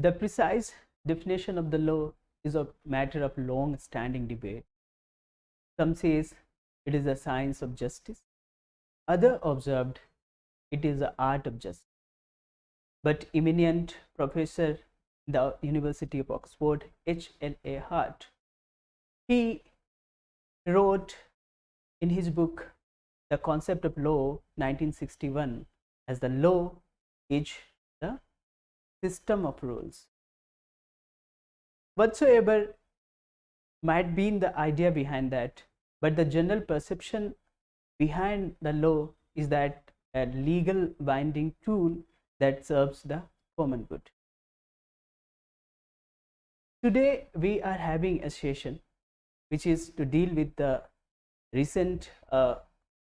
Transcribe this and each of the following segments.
The precise definition of the law is a matter of long standing debate. Some says it is a science of justice, other observed it is the art of justice. But eminent professor in the University of Oxford, H.L.A. Hart, he wrote in his book The Concept of Law 1961 as the law is the system of rules. Whatsoever might be the idea behind that, but the general perception behind the law is that a legal binding tool that serves the common good. Today we are having a session which is to deal with the recent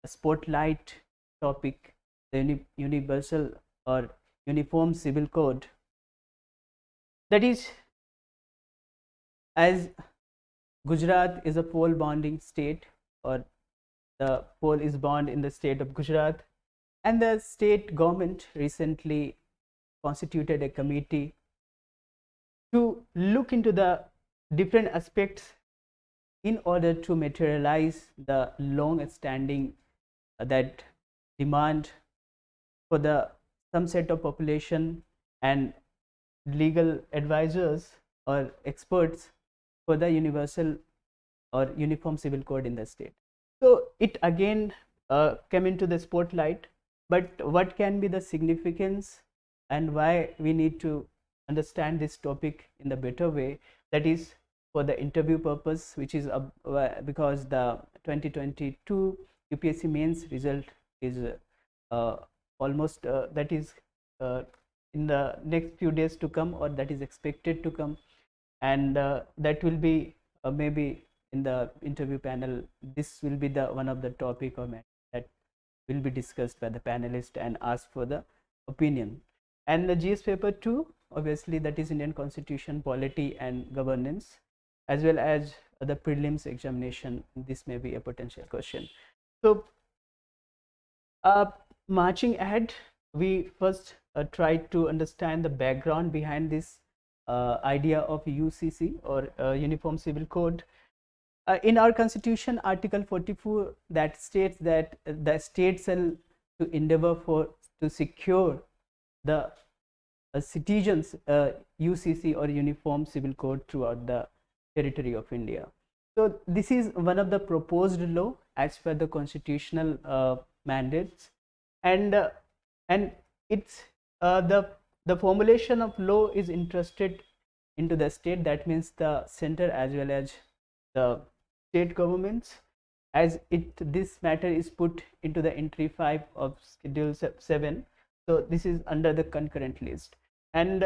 spotlight topic, the universal or uniform civil code. That is, as Gujarat is a pole bonding state, or the pole is bond in the state of Gujarat, and the state government recently constituted a committee to look into the different aspects in order to materialize the long standing that demand for the some set of population and legal advisors or experts for the universal or uniform civil code in the state. So it again came into the spotlight, but what can be the significance and why we need to understand this topic in the better way, that is for the interview purpose, which is because the 2022 UPSC mains result is almost that is in the next few days to come, or that is expected to come, and that will be maybe in the interview panel. This will be the one of the topic or matter that will be discussed by the panelist and asked for the opinion. And the GS paper 2, obviously, that is Indian Constitution, Polity and Governance, as well as the prelims examination. This may be a potential question. So marching ahead, we first try to understand the background behind this idea of UCC, or Uniform Civil Code. In our constitution, Article 44 that states that the state shall to endeavor for to secure the citizens UCC or Uniform Civil Code throughout the territory of India. So this is one of the proposed law as per the constitutional mandates, and it's the formulation of law is entrusted into the state. That means the center as well as the state governments, as this matter is put into the entry 5 of Schedule 7. So this is under the concurrent list, and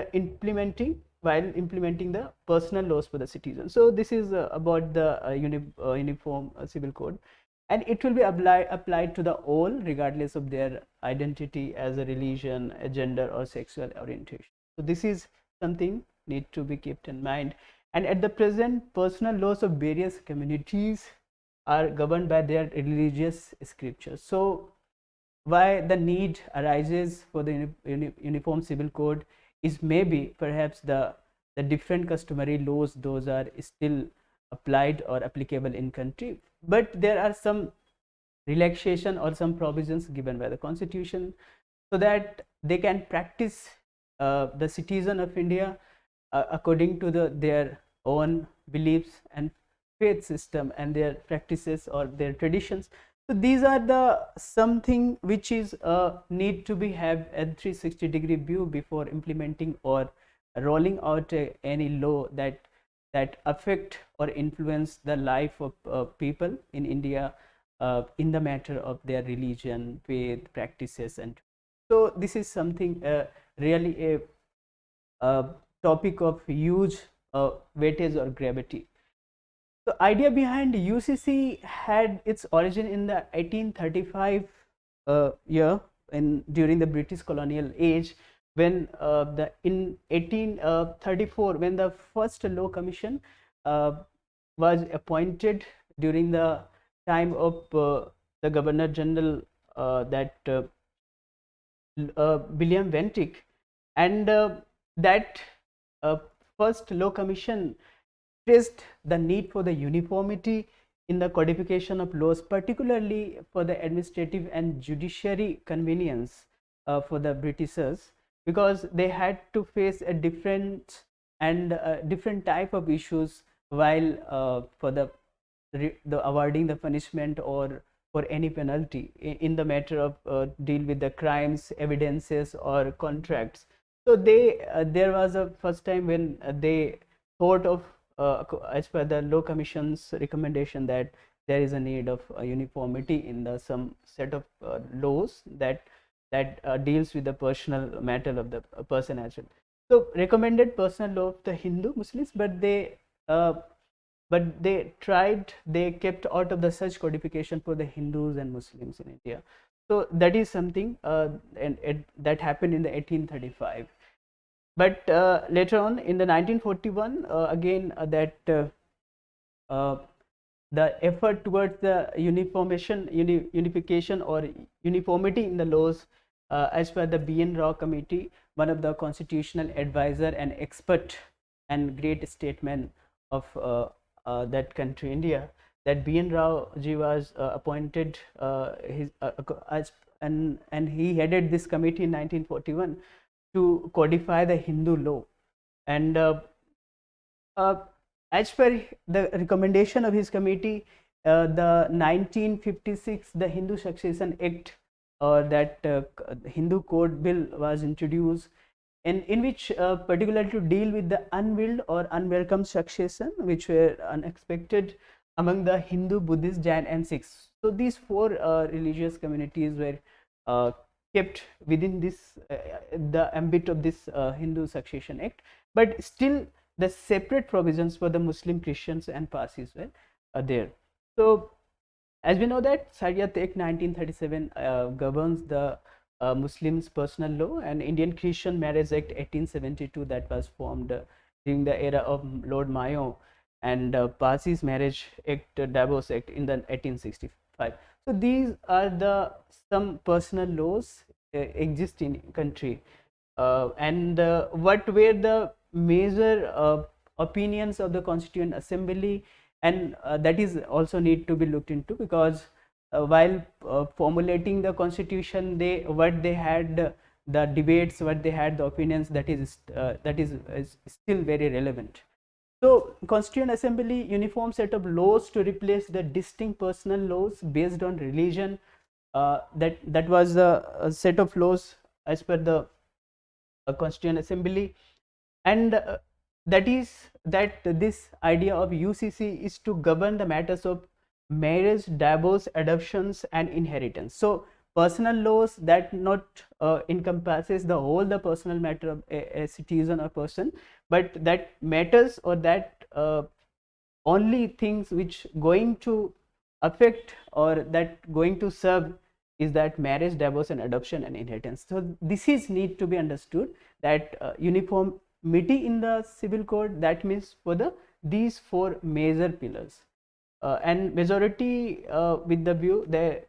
while implementing the personal laws for the citizens. So this is about the Uniform Civil Code, and it will be applied to the all regardless of their identity as a religion, a gender or sexual orientation. So this is something need to be kept in mind. And at the present, personal laws of various communities are governed by their religious scriptures. So why the need arises for the Uniform Civil Code is maybe perhaps the different customary laws, those are still applied or applicable in country, but there are some relaxation or some provisions given by the constitution so that they can practice the citizen of India according to their own beliefs and faith system and their practices or their traditions. So these are the something which is need to be have a 360-degree view before implementing or rolling out any law that affect or influence the life of people in India in the matter of their religion, faith, practices. And so this is something really a topic of huge weightage or gravity. The idea behind UCC had its origin in the 1835 year during the British colonial age, when in 1834 when the first law commission was appointed during the time of the Governor General William Ventic, and that first Law Commission stressed the need for the uniformity in the codification of laws, particularly for the administrative and judiciary convenience for the Britishers, because they had to face a different and different type of issues while for the awarding the punishment or for any penalty in the matter of deal with the crimes, evidences or contracts. So there was a first time when they thought of as per the Law Commission's recommendation that there is a need of uniformity in the some set of laws that deals with the personal matter of the person as well. So recommended personal law of the Hindu Muslims, uh, but they kept out of the such codification for the Hindus and Muslims in India. So that is something and that happened in the 1835. But later on in the 1941, again uh, the effort towards the unification or uniformity in the laws, as per the B.N. Rao committee, one of the constitutional advisor and expert and great statesman of that country India, that B.N. Rao ji was appointed as and he headed this committee in 1941 to codify the Hindu law. And uh, as per the recommendation of his committee, the 1956 the Hindu Succession Act, or that Hindu Code Bill was introduced, in which particularly to deal with the unwilled or unwelcome succession which were unexpected among the Hindu, Buddhist, Jain and Sikhs. So these four religious communities were kept within this the ambit of this Hindu Succession Act, but still the separate provisions for the Muslim, Christians and Parsis were there. So as we know that Shariat Act 1937 governs the Muslims personal law, and Indian Christian Marriage Act 1872 that was formed during the era of Lord Mayo, and Parsis Marriage Act, Divorce Act in the 1865. So these are the some personal laws exist in country, and what were the major opinions of the Constituent Assembly, and that is also need to be looked into, because while formulating the constitution, what they had the debates, what they had the opinions, that is still very relevant. So Constituent Assembly uniform set of laws to replace the distinct personal laws based on religion. That was a set of laws as per the Constituent Assembly, and that this idea of UCC is to govern the matters of marriage, divorce, adoptions and inheritance. So personal laws that not encompasses the whole the personal matter of a citizen or person, but that matters or that only things which going to affect or that going to serve is that marriage, divorce and adoption and inheritance. So this is need to be understood, that uniformity in the civil code, that means for the these four major pillars, and majority with the view they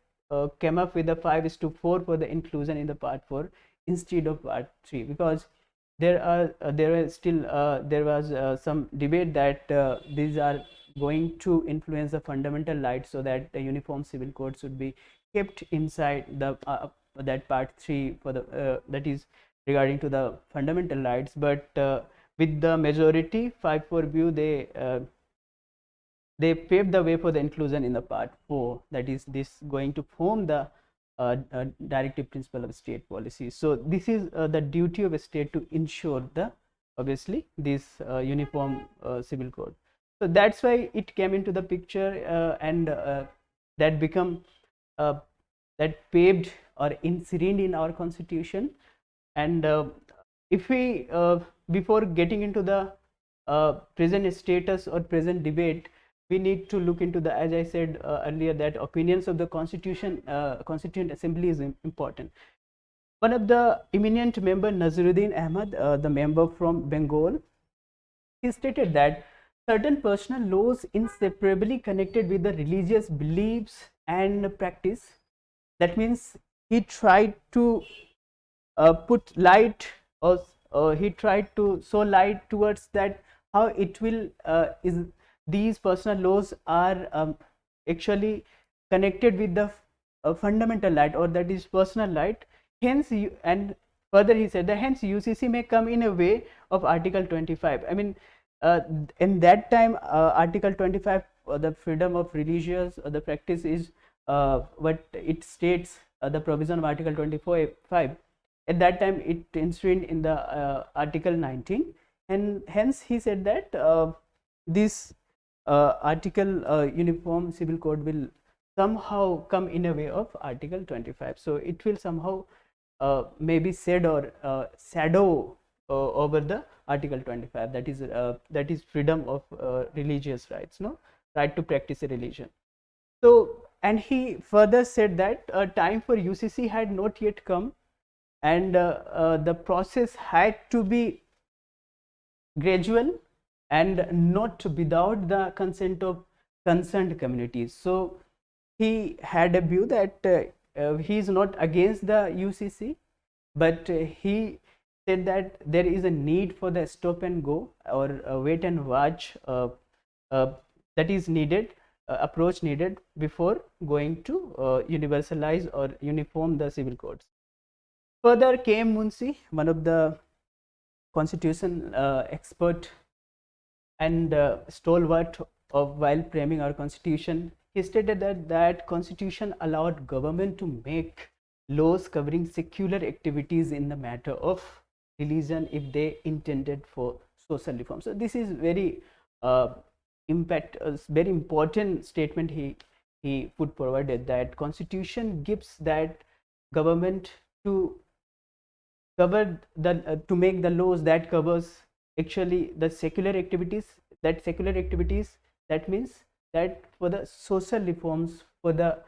came up with the 5:4 for the inclusion in the part 4 instead of part 3, because there was some debate that these are going to influence the fundamental rights, so that the uniform civil code should be kept inside the that part 3 for the that is regarding to the fundamental rights. But with the majority 5-4 view, they paved the way for the inclusion in the part 4, that is this going to form the directive principle of state policy. So this is the duty of a state to ensure the obviously this uniform civil code. So that's why it came into the picture, and that become that paved or ingrained in our constitution. And if we before getting into the present status or present debate, we need to look into the, as I said earlier, that opinions of the Constituent Assembly is important. One of the eminent member, Naziruddin Ahmad, the member from Bengal, he stated that certain personal laws inseparably connected with the religious beliefs and practice. That means he tried to put light or he tried to show light towards that how it will is these personal laws are actually connected with the fundamental right, or that is personal right. Hence and further he said that hence UCC may come in a way of Article 25. I mean, in that time Article 25, the freedom of religious the practice is what it states, the provision of Article 25. At that time it enshrined in the Article 19, and hence he said that this article uniform civil code will somehow come in a way of Article 25. So it will somehow maybe said or shadow over the Article 25, that is freedom of religious rights, no, right to practice a religion. So, and he further said that time for UCC had not yet come, and the process had to be gradual and not without the consent of concerned communities. So he had a view that he is not against the UCC, but he said that there is a need for the stop and go or wait and watch that is needed, approach needed before going to universalize or uniform the civil codes. Further, K.M. Munshi, one of the constitution expert and stalwart of while framing our constitution, he stated that constitution allowed government to make laws covering secular activities in the matter of religion if they intended for social reform. So this is very very important statement he put forward, that constitution gives that government to cover the to make the laws that covers actually the secular activities, that means that for the social reforms, for the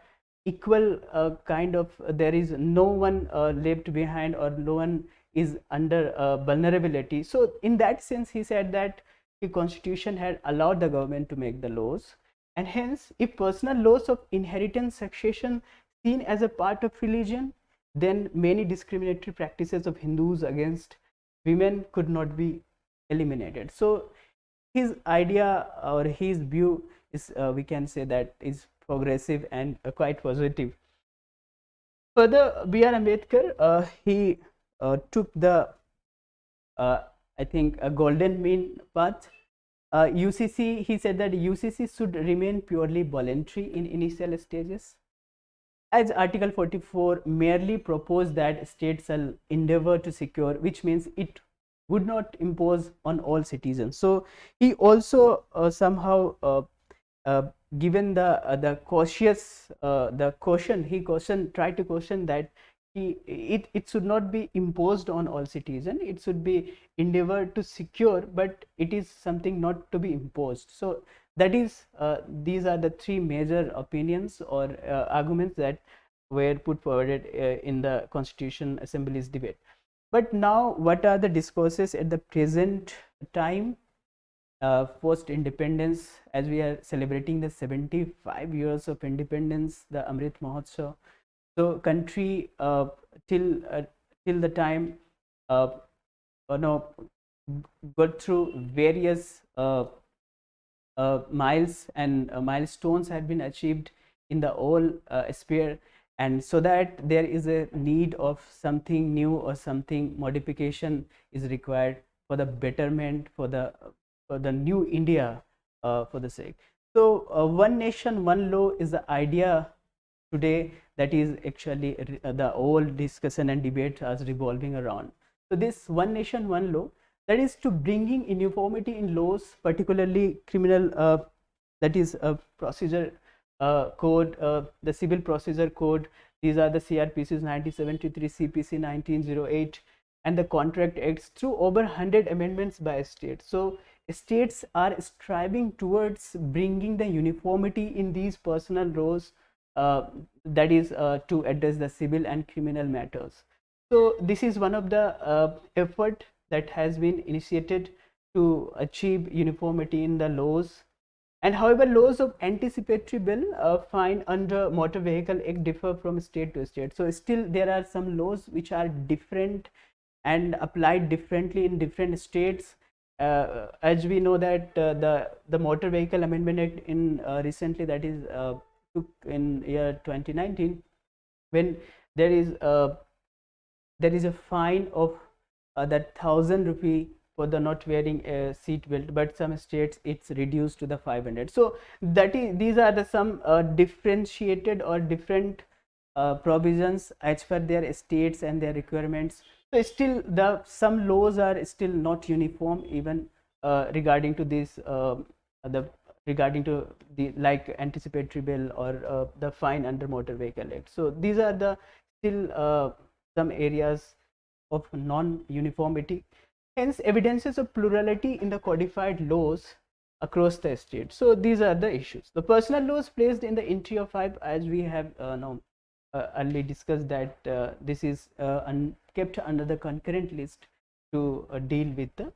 equal kind of there is no one left behind or no one is under vulnerability. So in that sense he said that the constitution had allowed the government to make the laws, and hence if personal laws of inheritance succession seen as a part of religion, then many discriminatory practices of Hindus against women could not be eliminated. So his idea or his view is we can say that is progressive and quite positive. Further, B.R. Ambedkar, he took the I think a golden mean path. UCC, he said that UCC should remain purely voluntary in initial stages, as Article 44 merely proposed that states shall endeavor to secure, which means it would not impose on all citizens. So he also somehow given the cautious the caution, he tried to caution that it should not be imposed on all citizens, it should be endeavored to secure, but it is something not to be imposed. So that is these are the three major opinions or arguments that were put forward in the Constitution Assembly's debate. But now what are the discourses at the present time, post independence, as we are celebrating the 75 years of independence, the Amrit Mahotsav. So country till the time got through various miles and milestones have been achieved in the whole sphere, and so that there is a need of something new or something modification is required for the betterment, for the new India, for the sake. So one nation one law is the idea today that is actually the whole discussion and debate is revolving around. So this one nation one law, that is to bringing uniformity in laws, particularly criminal that is procedure code, the civil procedure code, these are the CRPCs 1973, CPC 1908, and the contract acts through over 100 amendments by states. So states are striving towards bringing the uniformity in these personal laws, that is to address the civil and criminal matters. So this is one of the effort that has been initiated to achieve uniformity in the laws. And however, laws of anticipatory bill find under Motor Vehicle Act differ from state to state. So still there are some laws which are different and applied differently in different states. As we know that the Motor Vehicle Amendment Act in recently, that is took in year 2019, when there is a fine of that 1,000 rupee for the not wearing a seat belt, but some states it's reduced to the 500. So that is, these are the some differentiated or different provisions as per their states and their requirements. So still some laws are still not uniform, even regarding to this the regarding to the like anticipatory bill or the fine under Motor Vehicle Act. So these are the still some areas of non-uniformity. Hence, evidences of plurality in the codified laws across the state. So these are the issues. The personal laws placed in the entry of 5, as we have now earlier discussed, that this is kept under the concurrent list to deal with the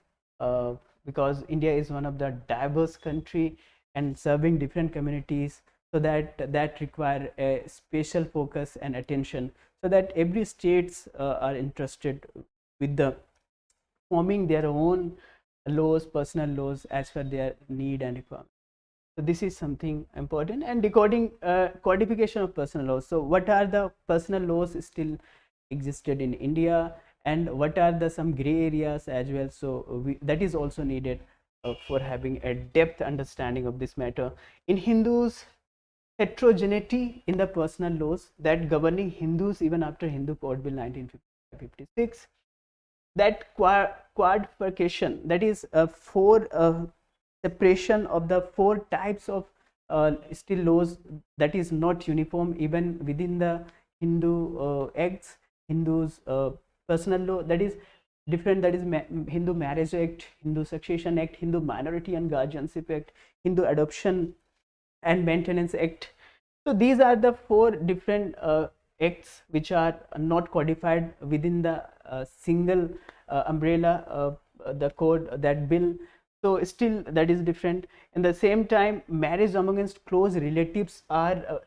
because India is one of the diverse country and serving different communities, so that require a special focus and attention, so that every states are interested with the forming their own laws, personal laws as per their need and requirement. So this is something important. And decoding codification of personal laws. So what are the personal laws still existed in India, and what are the some gray areas as well? So that is also needed for having a depth understanding of this matter. In Hindus, heterogeneity in the personal laws that governing Hindus even after Hindu Code Bill 1956, that quadrification, that is four separation of the four types of still laws, that is not uniform even within the Hindu acts, Hindus personal law, that is different, that is Hindu Marriage Act, Hindu Succession Act, Hindu Minority and Guardianship Act, Hindu Adoption and Maintenance Act. So these are the four different acts which are not codified within the single umbrella, the code, that bill. So still that is different. In the same time, marriage amongst close relatives are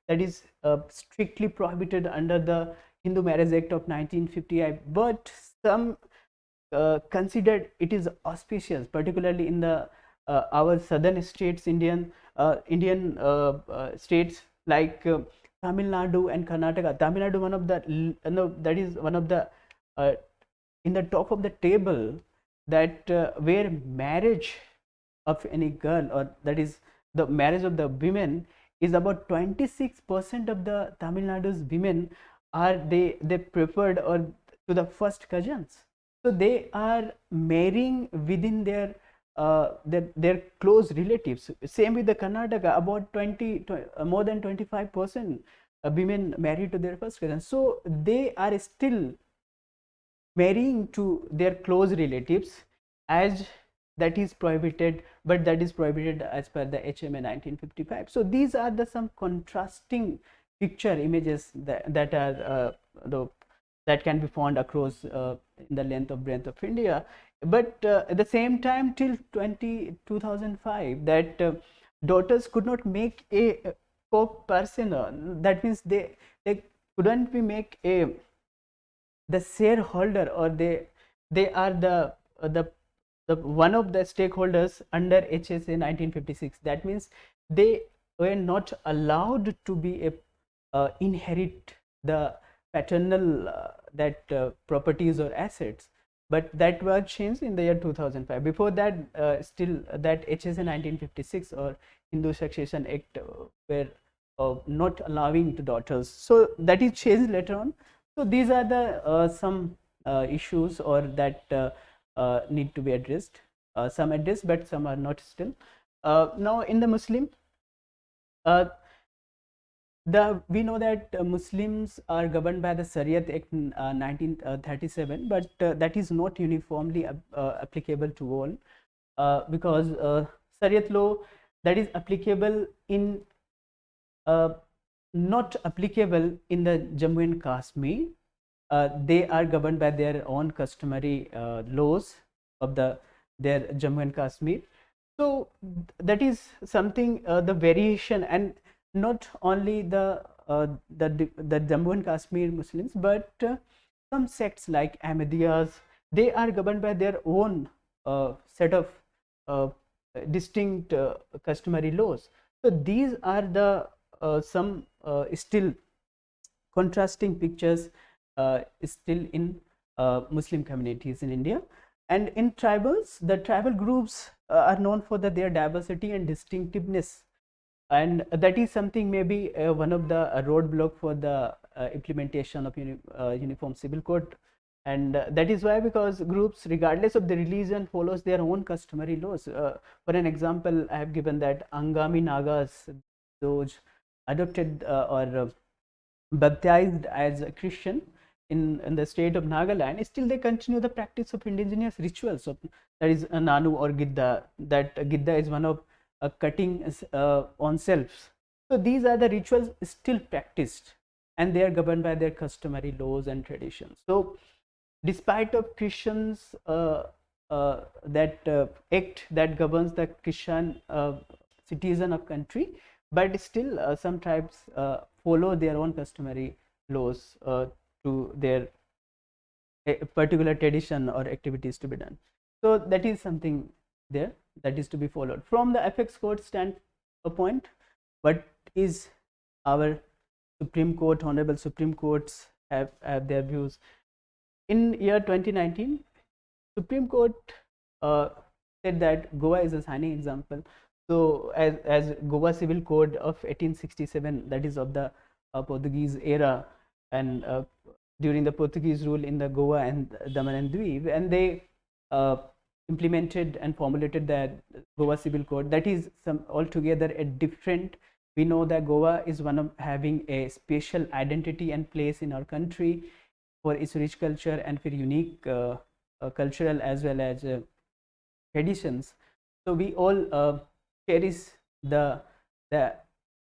that is strictly prohibited under the Hindu Marriage Act of 1958, but some considered it is auspicious, particularly in the our southern states, Indian states like Tamil Nadu and Karnataka. Tamil Nadu, one of the that is one of the in the top of the table, that where marriage of any girl, or that is the marriage of the women, is about 26% of the Tamil Nadu's women are they preferred or to the first cousins. So they are marrying within their close relatives. Same with the Karnataka, about more than 25% women married to their first cousins. So they are still marrying to their close relatives, as that is prohibited, but that is prohibited as per the HMA 1955. So these are the some contrasting picture images that are that can be found across in the length of breadth of India. But at the same time, till 2005, that daughters could not make a co-person. That means they couldn't be make a the shareholder, or they are the one of the stakeholders under HSA 1956. That means they were not allowed to be a inherit the paternal properties or assets. But that was changed in the year 2005. Before that, still that HSA 1956 or Hindu Succession Act were not allowing to daughters. So that is changed later on. So these are the some issues or that need to be addressed. Some addressed, but some are not still. Now in the Muslim, we know that Muslims are governed by the Shariat Act 1937, but that is not uniformly applicable to all, because Shariat law that is applicable in not applicable in the Jammu and Kashmir. They are governed by their own customary laws of their Jammu and Kashmir. So that is something the variation, and not only the Jammu and Kashmir Muslims, but some sects like Ahmadiyas, they are governed by their own set of uh, distinct customary laws. So these are the some still contrasting pictures still in Muslim communities in India. And in tribals, the tribal groups are known for their diversity and distinctiveness, and that is something maybe one of the roadblock for the implementation of uniform civil code. And that is why, because groups regardless of the religion follows their own customary laws. For an example, I have given that Angami Nagas, those adopted or baptized as a Christian in the state of Nagaland, still they continue the practice of indigenous rituals of, that is Nanu or Gidda. That Gidda is one of cutting on selves. So these are the rituals still practiced, and they are governed by their customary laws and traditions. So despite of Christians that act that governs the Christian citizen of country, but still some tribes follow their own customary laws to their particular tradition or activities to be done. So that is something there that is to be followed. From the FX code standpoint, what is our Supreme Court, Honorable Supreme Courts have their views. In year 2019, Supreme Court said that Goa is a shining example. So as Goa Civil Code of 1867, that is of the Portuguese era, and during the Portuguese rule in the Goa and Daman and Diu, and they implemented and formulated the Goa Civil Code. That is some altogether a different. We know that Goa is one of having a special identity and place in our country for its rich culture and for unique cultural as well as traditions. So we all cherish the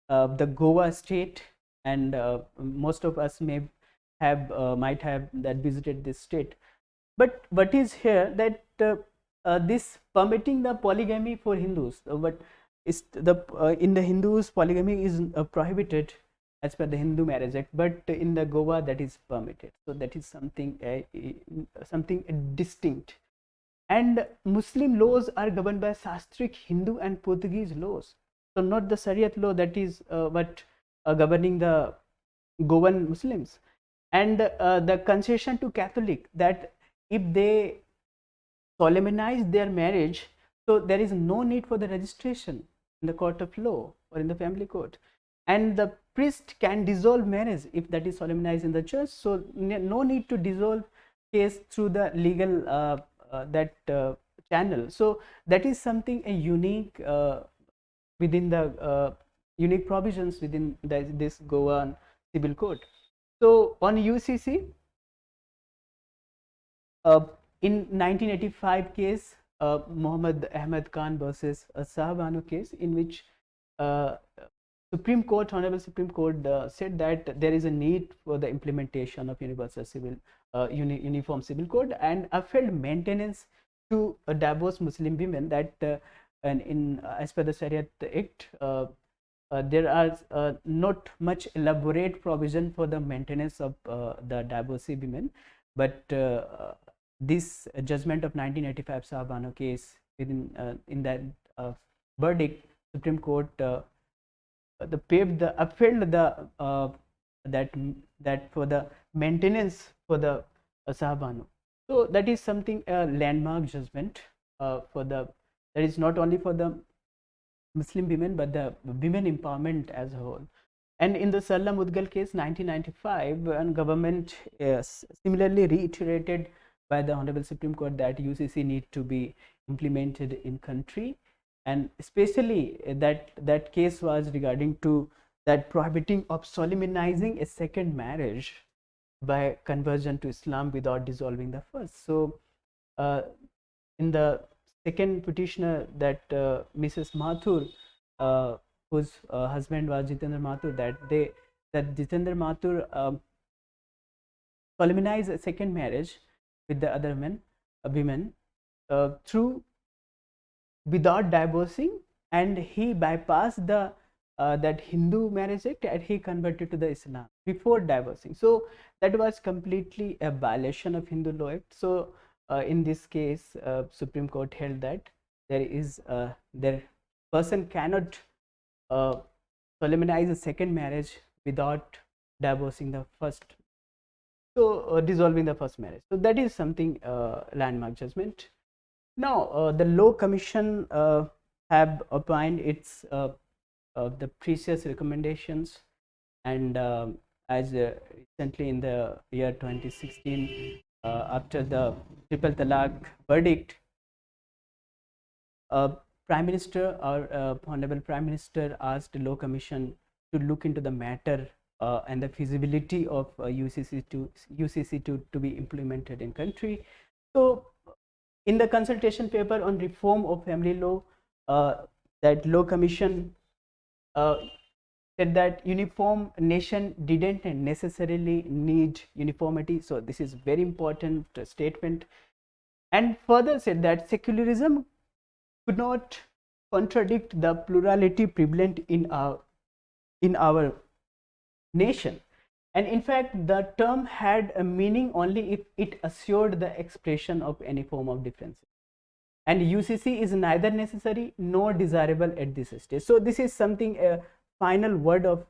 Goa state, and most of us may have might have that visited this state. But what is here that this permitting the polygamy for Hindus, but is the in the Hindus polygamy is prohibited as per the Hindu Marriage Act, but in the Goa that is permitted. So that is something distinct. And Muslim laws are governed by Shastric Hindu and Portuguese laws. So not the Shariat law that is what governing the Goan Muslims. And the concession to Catholic that if they solemnize their marriage, so there is no need for the registration in the court of law or in the family court, and the priest can dissolve marriage if that is solemnized in the church. So no need to dissolve case through the legal channel. So that is something a unique within the unique provisions within this Goan Civil Code. So on UCC, in 1985 case, Muhammad Ahmed Khan versus Shah Banu case, in which Supreme Court, Honorable Supreme Court said that there is a need for the implementation of universal civil uniform civil code, and upheld maintenance to divorced Muslim women. That and in as per the Shariat Act, there are not much elaborate provision for the maintenance of the divorcee women, but this judgment of 1985 Shah Banu case, within in that verdict, Supreme Court upheld the that for the maintenance for the Shah Banu. So that is something a landmark judgment for the, that is not only for the Muslim women but the women empowerment as a whole. And in the Sarla Mudgal case 1995, and government similarly reiterated by the Honorable Supreme Court that UCC need to be implemented in country, and especially that case was regarding to that prohibiting of solemnizing a second marriage by conversion to Islam without dissolving the first. So in the second petitioner, that Mrs. Mathur, whose husband was Jitendra Mathur, that Jitendra Mathur solemnized a second marriage with the other women through without divorcing, and he bypassed the that Hindu Marriage Act and he converted to the Islam. before divorcing. So that was completely a violation of Hindu law Act. So in this case, Supreme Court held that there person cannot uh, solemnize a second marriage without divorcing the first, so dissolving the first marriage. So that is something landmark judgment. Now the law commission have opined its the precious recommendations, and as recently in the year 2016, after the triple talaq verdict, uh, Prime Minister or Honorable Prime Minister asked the Law Commission to look into the matter and the feasibility of UCC to be implemented in country. So, in the consultation paper on reform of family law, that Law Commission uh, said that uniform nation didn't necessarily need uniformity. So, this is very important statement, and further said that secularism could not contradict the plurality prevalent in our nation, and in fact the term had a meaning only if it assured the expression of any form of difference, and UCC is neither necessary nor desirable at this stage. So this is something a final word of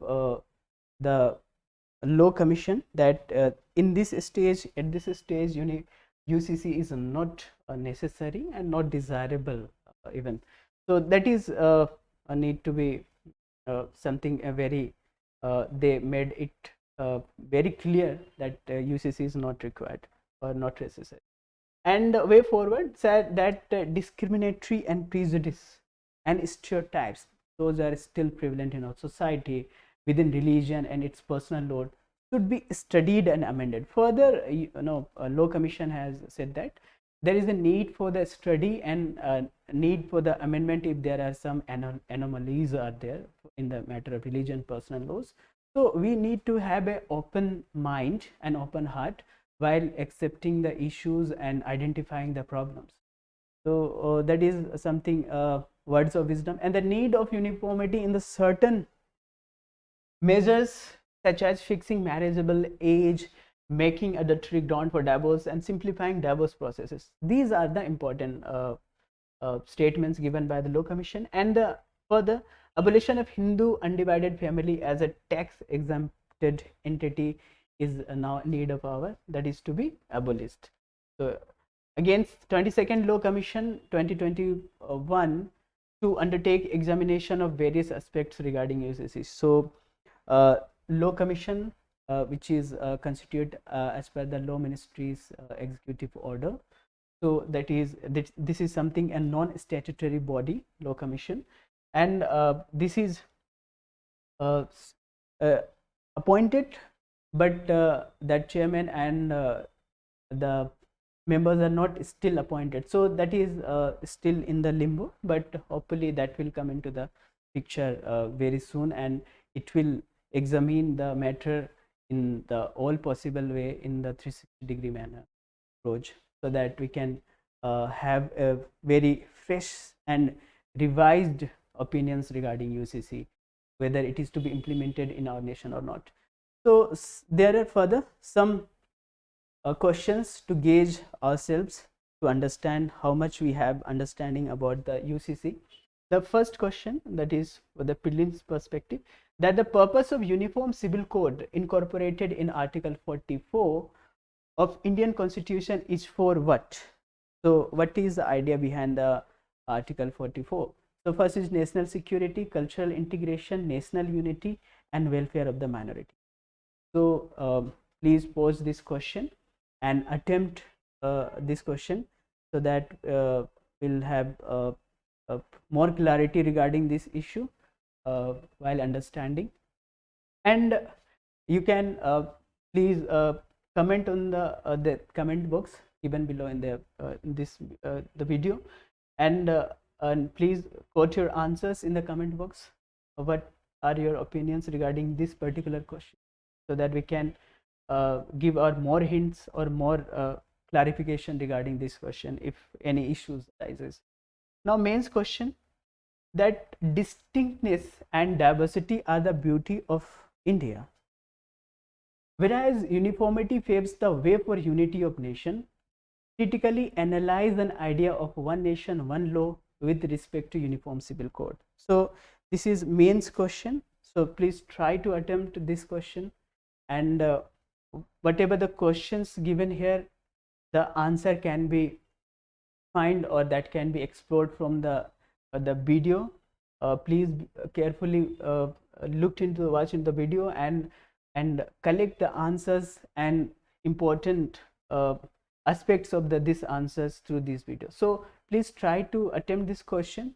the law commission, that in this stage, at this stage, UCC is not necessary and not desirable even. So that is a need to be something very they made it very clear that UCC is not required or not necessary. And way forward said that discriminatory and prejudice and stereotypes, those are still prevalent in our society within religion and its personal load, should be studied and amended. Further, law commission has said that there is a need for the study and need for the amendment if there are some anomalies are there in the matter of religion personal laws. So we need to have an open mind and open heart while accepting the issues and identifying the problems. So that is something words of wisdom, and the need of uniformity in the certain measures such as fixing marriageable age, making adultery ground for divorce, and simplifying divorce processes. These are the important statements given by the law commission. And the further abolition of Hindu undivided family as a tax exempted entity is now need of our, that is to be abolished. So against 22nd law commission 2021 to undertake examination of various aspects regarding UCC. So law commission which is constituted as per the law ministry's executive order. So that is this is something a non-statutory body, law commission, and this is uh, appointed, but that chairman and the members are not still appointed. So that is still in the limbo, but hopefully that will come into the picture very soon, and it will examine the matter in the all possible way in the 360-degree manner approach, so that we can have a very fresh and revised opinions regarding UCC, whether it is to be implemented in our nation or not. So there are further some questions to gauge ourselves to understand how much we have understanding about the UCC. The first question, that is for the prelims perspective, that the purpose of Uniform Civil Code incorporated in Article 44 of Indian Constitution is for what? So what is the idea behind the Article 44? So first is national security, cultural integration, national unity, and welfare of the minority. So please pose this question and attempt this question, so that we'll have more clarity regarding this issue while understanding. And you can please comment on the comment box given below in the the video, and please quote your answers in the comment box. What are your opinions regarding this particular question, so that we can give our more hints or more clarification regarding this question if any issues arises. Now mains question, that distinctness and diversity are the beauty of India. Whereas uniformity paves the way for unity of nation, critically analyze an idea of one nation, one law with respect to uniform civil code. So this is mains question. So please try to attempt this question, and whatever the questions given here, the answer can be find or that can be explored from the video. Please carefully look into watching the video and collect the answers and important aspects of these answers through this video. So please try to attempt this question.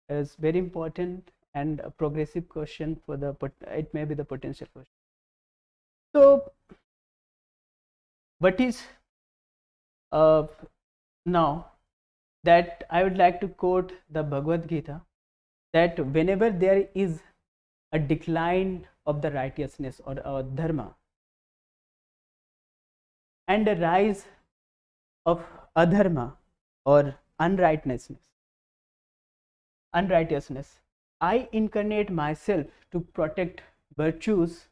It's very important and a progressive question for the, it may be the potential question. So what is now that I would like to quote the Bhagavad Gita, that whenever there is a decline of the righteousness or dharma and a rise of adharma or unrighteousness, I incarnate myself to protect virtues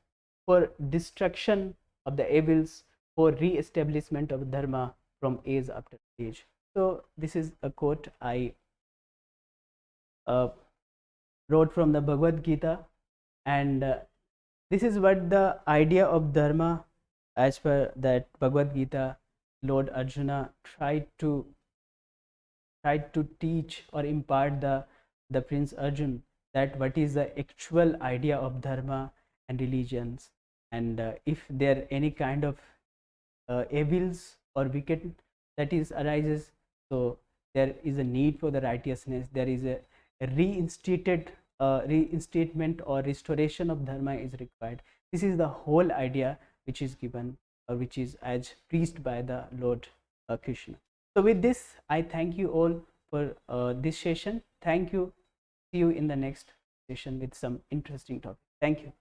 for destruction of the evils, for re-establishment of dharma from age after age. So this is a quote I wrote from the Bhagavad Gita, and this is what the idea of dharma, as per that Bhagavad Gita, Lord Arjuna tried to teach or impart the Prince Arjun, that what is the actual idea of dharma and religions, and if there any kind of evils or wicked that is arises, so there is a need for the righteousness, there is a reinstatement or restoration of dharma is required. This is the whole idea which is given or which is as preached by the Lord Krishna. So with this, I thank you all for this session. Thank you. See you in the next session with some interesting topic. Thank you.